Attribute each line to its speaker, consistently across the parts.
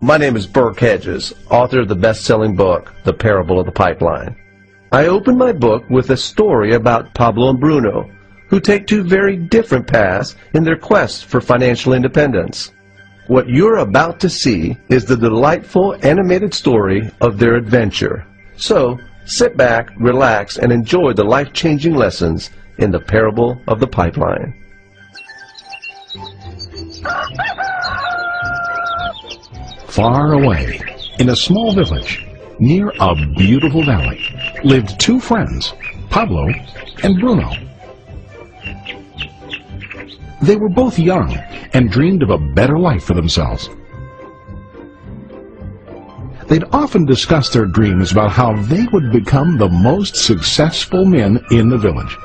Speaker 1: My name is Burke Hedges, author of the best-selling book, The Parable of the Pipeline. I open my book with a story about Pablo and Bruno, who take two very different paths in their quest for financial independence. What you're about to see is the delightful animated story of their adventure. So, sit back, relax, and enjoy the life-changing lessons in The Parable of the Pipeline.
Speaker 2: Far away, in a small village, near a beautiful valley, lived two friends, Pablo and Bruno. They were both young and dreamed of a better life for themselves. They'd often discuss their dreams about how they would become the most successful men in the village.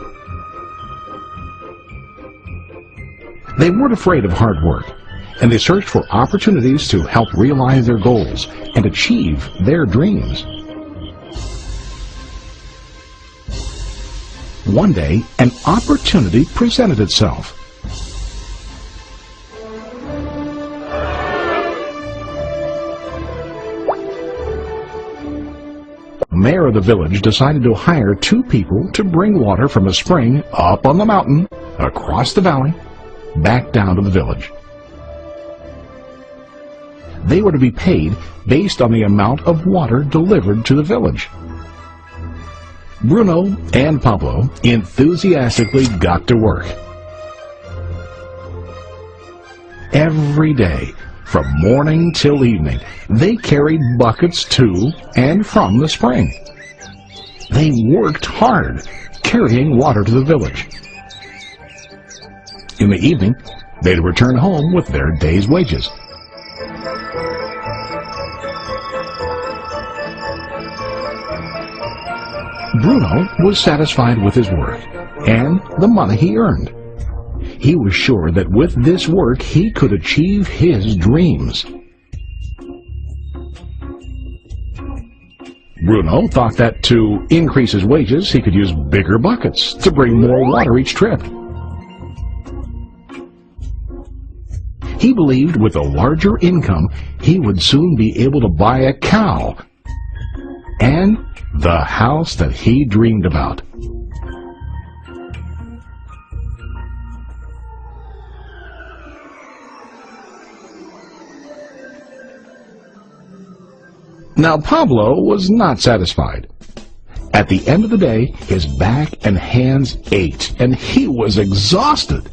Speaker 2: They weren't afraid of hard work, and they searched for opportunities to help realize their goals and achieve their dreams. One day, an opportunity presented itself. The mayor of the village decided to hire two people to bring water from a spring up on the mountain, across the valley, back down to the village. They were to be paid based on the amount of water delivered to the village. Bruno and Pablo enthusiastically got to work. Every day, from morning till evening, they carried buckets to and from the spring. They worked hard, carrying water to the village. In the evening, they'd return home with their day's wages. Bruno was satisfied with his work and the money he earned. He was sure that with this work he could achieve his dreams. Bruno thought that to increase his wages he could use bigger buckets to bring more water each trip. He believed with a larger income he would soon be able to buy a cow and the house that he dreamed about. Now Pablo was not satisfied. At the end of the day, his back and hands ached, and he was exhausted.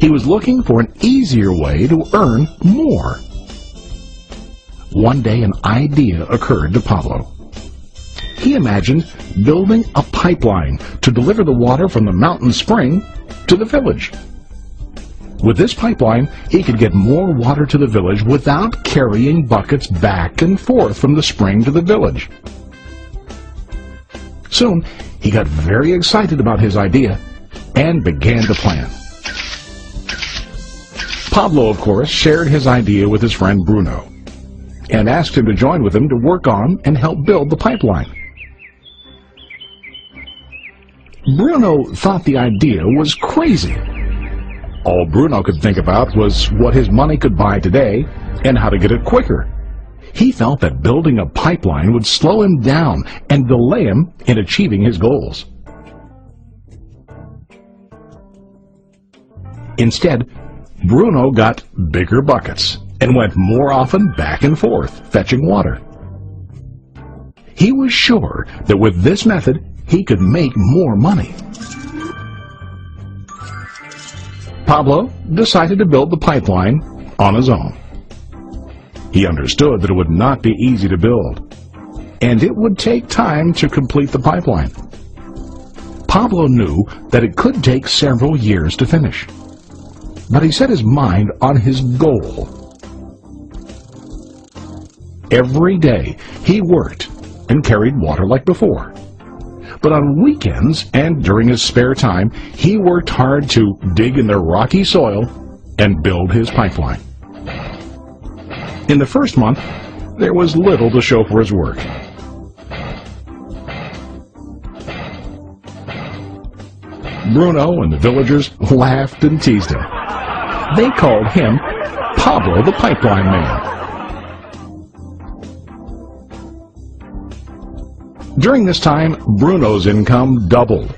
Speaker 2: He was looking for an easier way to earn more. One day an idea occurred to Pablo. He imagined building a pipeline to deliver the water from the mountain spring to the village. With this pipeline, he could get more water to the village without carrying buckets back and forth from the spring to the village. Soon, he got very excited about his idea and began to plan. Pablo, of course, shared his idea with his friend Bruno and asked him to join with him to work on and help build the pipeline. Bruno thought the idea was crazy. All Bruno could think about was what his money could buy today and how to get it quicker. He felt that building a pipeline would slow him down and delay him in achieving his goals. Instead, Bruno got bigger buckets and went more often back and forth, fetching water. He was sure that with this method, he could make more money. Pablo decided to build the pipeline on his own. He understood that it would not be easy to build, and it would take time to complete the pipeline. Pablo knew that it could take several years to finish, but he set his mind on his goal. Every day he worked and carried water like before. But on weekends and during his spare time, he worked hard to dig in the rocky soil and build his pipeline. In the first month, there was little to show for his work. Bruno and the villagers laughed and teased him. They called him Pablo the Pipeline Man. During this time, Bruno's income doubled.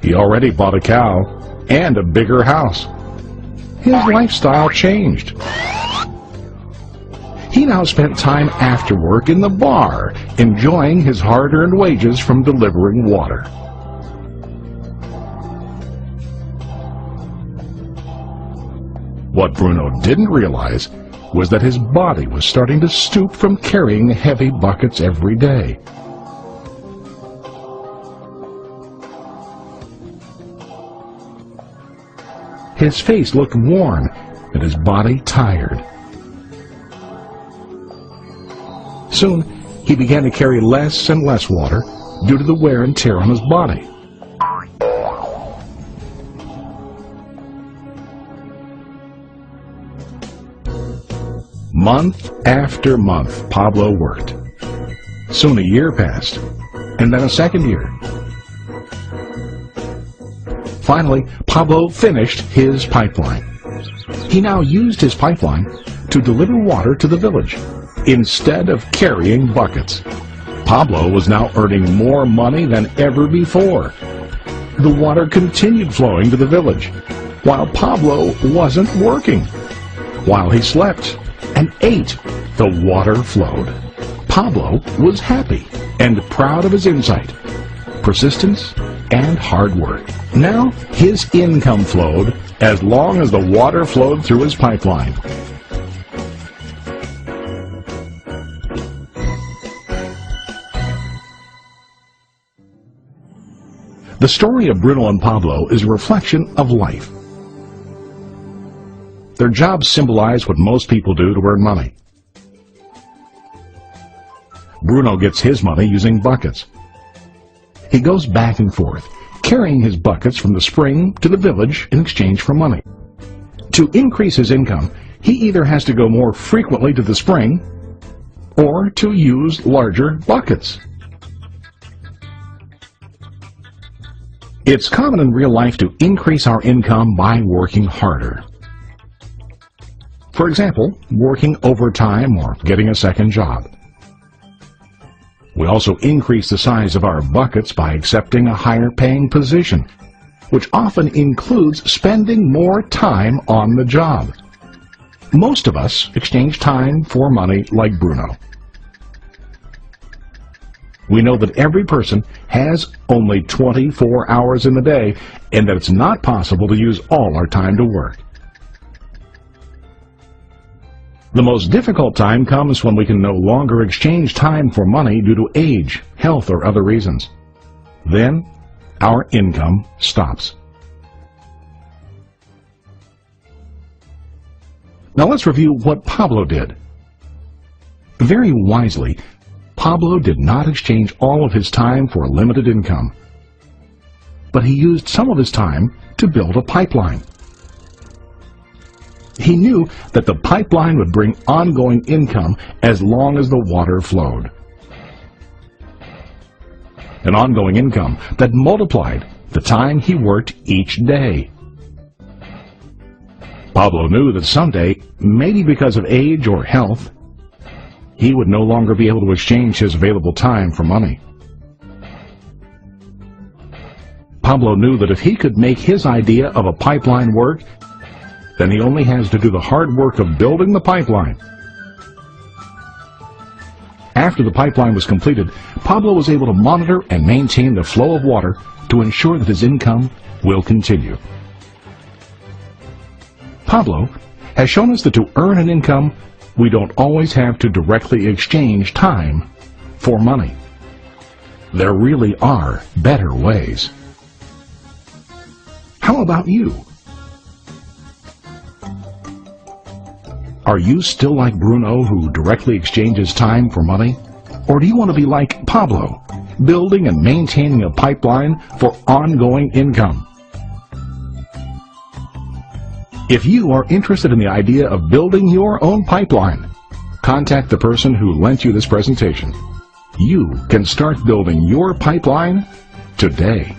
Speaker 2: He already bought a cow and a bigger house. His lifestyle changed. He now spent time after work in the bar, enjoying his hard-earned wages from delivering water. What Bruno didn't realize was that his body was starting to stoop from carrying heavy buckets every day. His face looked worn and his body tired. Soon, he began to carry less and less water due to the wear and tear on his body. Month after month, Pablo worked. Soon a year passed, and then a second year. Finally, Pablo finished his pipeline. He now used his pipeline to deliver water to the village, instead of carrying buckets. Pablo was now earning more money than ever before. The water continued flowing to the village, while Pablo wasn't working. While he slept and ate, the water flowed. Pablo was happy and proud of his insight, persistence, and hard work. Now his income flowed as long as the water flowed through his pipeline. The story of Bruno and Pablo is a reflection of life. Their jobs symbolize what most people do to earn money. Bruno gets his money using buckets. He goes back and forth, carrying his buckets from the spring to the village in exchange for money. To increase his income, he either has to go more frequently to the spring or to use larger buckets. It's common in real life to increase our income by working harder. For example, working overtime or getting a second job. We also increase the size of our buckets by accepting a higher paying position, which often includes spending more time on the job. Most of us exchange time for money like Bruno. We know that every person has only 24 hours in the day and that it's not possible to use all our time to work. The most difficult time comes when we can no longer exchange time for money due to age, health, or other reasons. Then, our income stops. Now let's review what Pablo did. Very wisely, Pablo did not exchange all of his time for limited income, but he used some of his time to build a pipeline. He knew that the pipeline would bring ongoing income as long as the water flowed. An ongoing income that multiplied the time he worked each day. Pablo knew that someday, maybe because of age or health, he would no longer be able to exchange his available time for money. Pablo knew that if he could make his idea of a pipeline work, then he only has to do the hard work of building the pipeline. After the pipeline was completed, Pablo was able to monitor and maintain the flow of water to ensure that his income will continue. Pablo has shown us that to earn an income, we don't always have to directly exchange time for money. There really are better ways. How about you? Are you still like Bruno, who directly exchanges time for money? Or do you want to be like Pablo, building and maintaining a pipeline for ongoing income? If you are interested in the idea of building your own pipeline, contact the person who lent you this presentation. You can start building your pipeline today.